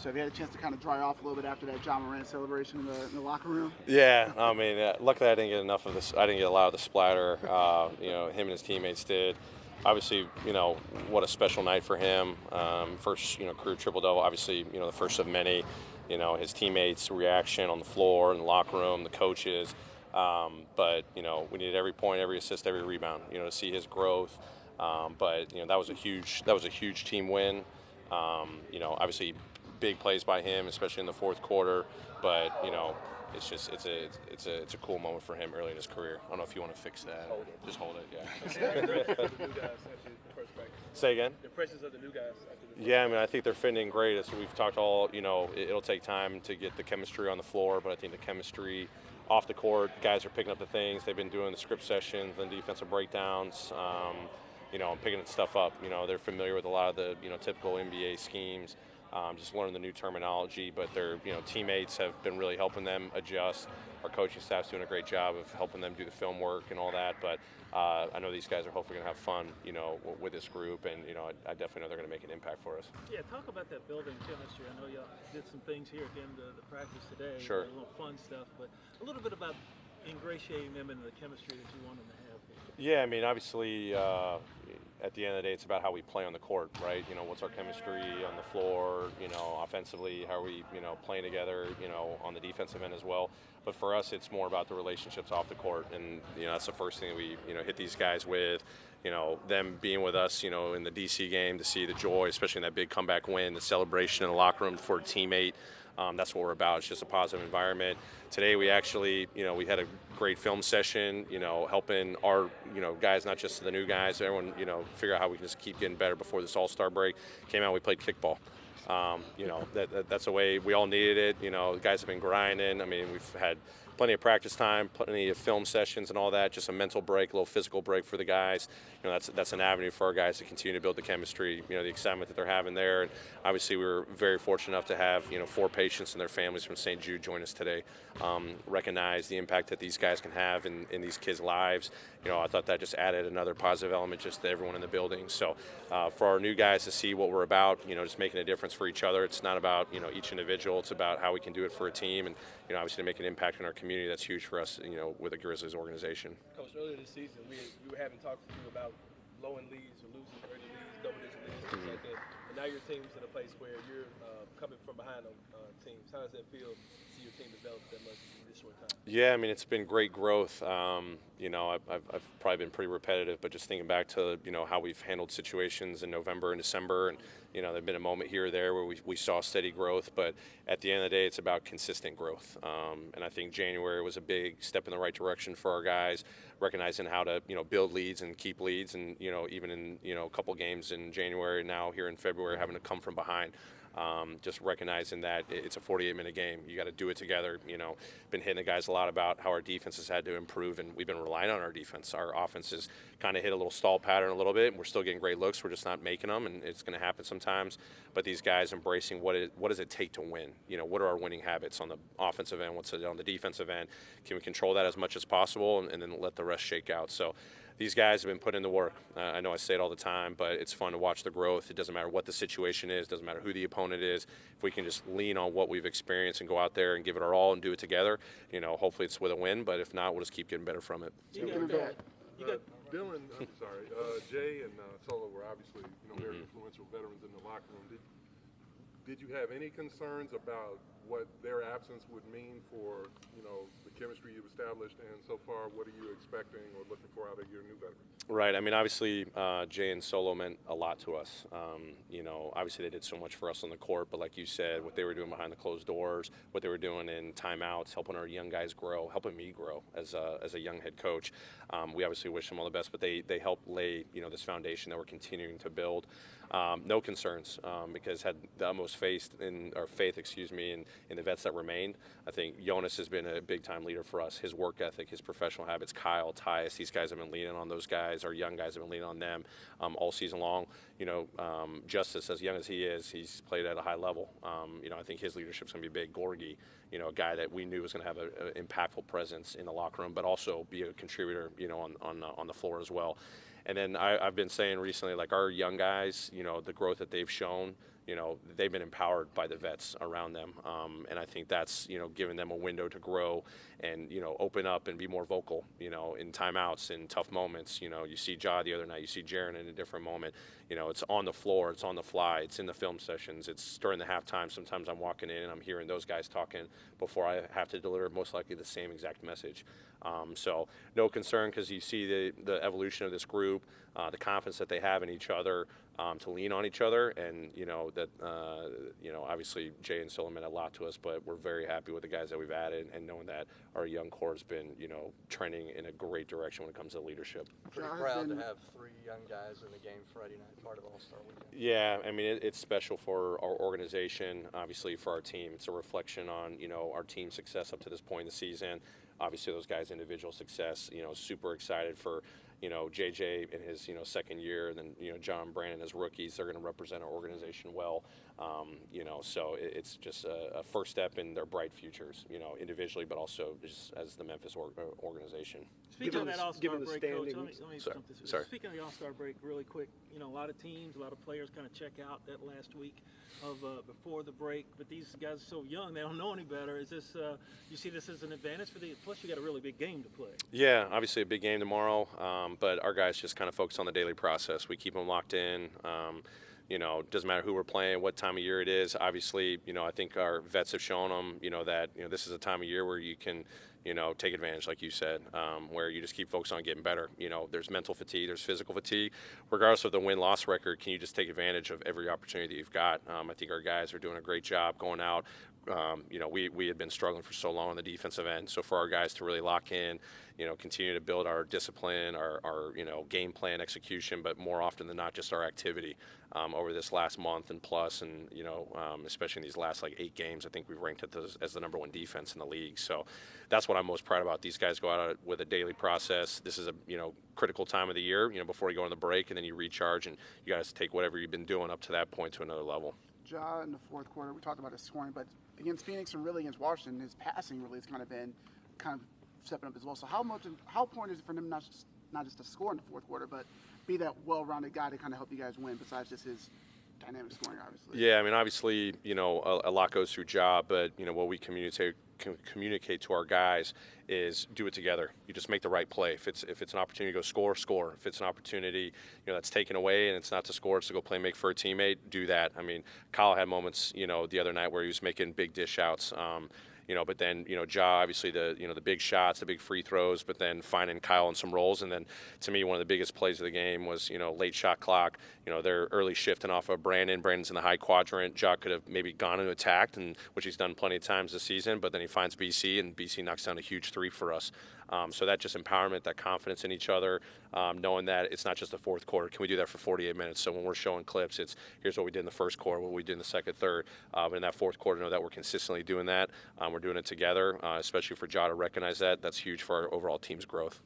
So have you had a chance to kind of dry off a little bit after that John Moran celebration in the locker room? Yeah, I mean, luckily I didn't get enough of this. I didn't get a lot of the splatter. Him and his teammates did. Obviously, what a special night for him. First, career triple double. Obviously, the first of many. His teammates' reaction on the floor, in the locker room, the coaches. But we needed every point, every assist, every rebound. To see his growth. But that was a huge team win. Obviously, big plays by him, especially in the fourth quarter. But it's a cool moment for him early in his career. I don't know if you want to fix that. Just hold it. Yeah. Say again. The impressions of the new guys after the Yeah, I mean, I think they're fitting in great. As we've talked all, it'll take time to get the chemistry on the floor, but I think the chemistry off the court, guys are picking up the things. They've been doing the script sessions and defensive breakdowns, and picking stuff up. They're familiar with a lot of the, typical NBA schemes. Just learning the new terminology, but their teammates have been really helping them adjust. Our coaching staff's doing a great job of helping them do the film work and all that. But I know these guys are hopefully going to have fun, with this group, and I definitely know they're going to make an impact for us. Yeah, talk about that building chemistry. I know y'all did some things here at the end of the practice today. Sure. A little fun stuff, but a little bit about ingratiating them into the chemistry that you want them to have. Yeah, I mean, obviously, at the end of the day, it's about how we play on the court, right? What's our chemistry on the floor? Offensively, how are we, playing together? On the defensive end as well. But for us, it's more about the relationships off the court, and that's the first thing that we, hit these guys with. Them being with us, in the DC game to see the joy, especially in that big comeback win, the celebration in the locker room for a teammate. That's what we're about. It's just a positive environment. Today we actually, we had a great film session, helping our, guys, not just the new guys, everyone, figure out how we can just keep getting better before this All-Star break. Came out, we played kickball. That's the way we all needed it. The guys have been grinding. I mean, we've had plenty of practice time, plenty of film sessions and all that, just a mental break, a little physical break for the guys. That's an avenue for our guys to continue to build the chemistry, the excitement that they're having there. And obviously we were very fortunate enough to have, 4 patients and their families from St. Jude join us today. Recognize the impact that these guys can have in these kids' lives. I thought that just added another positive element just to everyone in the building. So for our new guys to see what we're about, just making a difference for each other. It's not about, each individual. It's about how we can do it for a team, and, obviously to make an impact in our community. That's huge for us, with the Grizzlies organization. Coach, earlier this season, we were having talks with you about blowing leads or losing early leads, double-digit leads, things like that. And now your team's in a place where you're coming from behind on teams. How does that feel to see your team develop that much in this short time? Yeah, I mean, it's been great growth. I've probably been pretty repetitive, but just thinking back to, how we've handled situations in November and December, and, there's been a moment here or there where we saw steady growth, but at the end of the day, it's about consistent growth. And I think January was a big step in the right direction for our guys, recognizing how to, build leads and keep leads, and, even in, a couple games in January, now here in February, having to come from behind. Just recognizing that it's a 48-minute game. You got to do it together. Been hitting the guys a lot about how our defense has had to improve, and we've been relying on our defense. Our offense has kind of hit a little stall pattern a little bit, and we're still getting great looks. We're just not making them, and it's going to happen sometimes. But these guys embracing what does it take to win? What are our winning habits on the offensive end? What's it on the defensive end? Can we control that as much as possible, and then let the rest shake out? So these guys have been putting in the work. I know I say it all the time, but it's fun to watch the growth. It doesn't matter what the situation is, doesn't matter who the opponent is. If we can just lean on what we've experienced and go out there and give it our all and do it together, hopefully it's with a win, but if not, we'll just keep getting better from it. Dylan, I'm sorry, Jay and Solo were obviously very influential veterans in the locker room. Did you have any concerns about what their absence would mean for the chemistry you've established, and so far what are you expecting or looking for out of your new veterans? Right. I mean, obviously Jay and Solo meant a lot to us. Obviously they did so much for us on the court, but like you said, what they were doing behind the closed doors, what they were doing in timeouts, helping our young guys grow, helping me grow as a young head coach. We obviously wish them all the best, but they helped lay this foundation that we're continuing to build. No concerns, because had the utmost faith in the vets that remained. I think Jonas has been a big-time leader for us. His work ethic, his professional habits, Kyle, Tyus, these guys have been leaning on those guys. Our young guys have been leaning on them all season long. Justice, as young as he is, he's played at a high level. I think his leadership's going to be big. Gorgie, a guy that we knew was going to have an impactful presence in the locker room, but also be a contributor, on the floor as well. And then I've been saying recently, like our young guys, the growth that they've shown, they've been empowered by the vets around them. And I think that's, giving them a window to grow and, open up and be more vocal, in timeouts, in tough moments. You see Ja the other night, you see Jaren in a different moment. It's on the floor, it's on the fly, it's in the film sessions, it's during the halftime. Sometimes I'm walking in and I'm hearing those guys talking before I have to deliver most likely the same exact message. So no concern, because you see the evolution of this group, the confidence that they have in each other, to lean on each other, and obviously Jay and Solo meant a lot to us, but we're very happy with the guys that we've added, and knowing that our young core has been trending in a great direction when it comes to leadership. Pretty proud to have 3 young guys in the game Friday night, part of All-Star Weekend. Yeah, I mean it's special for our organization, obviously for our team. It's a reflection on our team's success up to this point in the season. Obviously those guys' individual success. Super excited for JJ in his second year, and then John, Brandon as rookies. They're going to represent our organization well. So it's just a first step in their bright futures, individually, but also just as the Memphis organization. Speaking of that All-Star break, Coach, let me jump this. Sorry. Speaking of the All-Star break, really quick, a lot of teams, a lot of players kind of check out that last week of before the break, but these guys are so young, they don't know any better. Is this, you see this as an advantage for the, plus you got a really big game to play? Yeah, obviously a big game tomorrow, but our guys just kind of focus on the daily process. We keep them locked in. Doesn't matter who we're playing, what time of year it is. Obviously, I think our vets have shown them, that this is a time of year where you can, take advantage, like you said, where you just keep focusing on getting better. There's mental fatigue, there's physical fatigue. Regardless of the win-loss record, can you just take advantage of every opportunity that you've got? I think our guys are doing a great job going out. We had been struggling for so long on the defensive end. So for our guys to really lock in, continue to build our discipline, our game plan execution, but more often than not, just our activity over this last month and plus, and especially in these last 8 games, I think we've ranked as the #1 defense in the league. So that's what I'm most proud about. These guys go out with a daily process. This is a critical time of the year, before you go on the break, and then you recharge, and you guys take whatever you've been doing up to that point to another level. Ja, in the fourth quarter, we talked about his scoring, but against Phoenix and really against Washington, his passing really has kind of stepping up as well. So how important is it for him not just to score in the fourth quarter, but be that well-rounded guy to kind of help you guys win, besides just his dynamic scoring, obviously? Yeah, I mean, obviously, a lot goes through Ja, but what we communicate to our guys is do it together. You just make the right play. If it's an opportunity to go score, score. If it's an opportunity that's taken away and it's not to score, it's to go play and make for a teammate, do that. I mean, Kyle had moments the other night where he was making big dish outs. But then, Ja, obviously the big shots, the big free throws, but then finding Kyle in some roles. And then to me, one of the biggest plays of the game was, late shot clock, they're early shifting off of Brandon. Brandon's in the high quadrant. Ja could have maybe gone and attacked, which he's done plenty of times this season, but then he finds BC, and BC knocks down a huge 3 for us. So that just empowerment, that confidence in each other, knowing that it's not just the fourth quarter. Can we do that for 48 minutes? So when we're showing clips, it's here's what we did in the first quarter, what we did in the second, third. But in that fourth quarter, know that we're consistently doing that. We're doing it together, especially for Ja to recognize that. That's huge for our overall team's growth.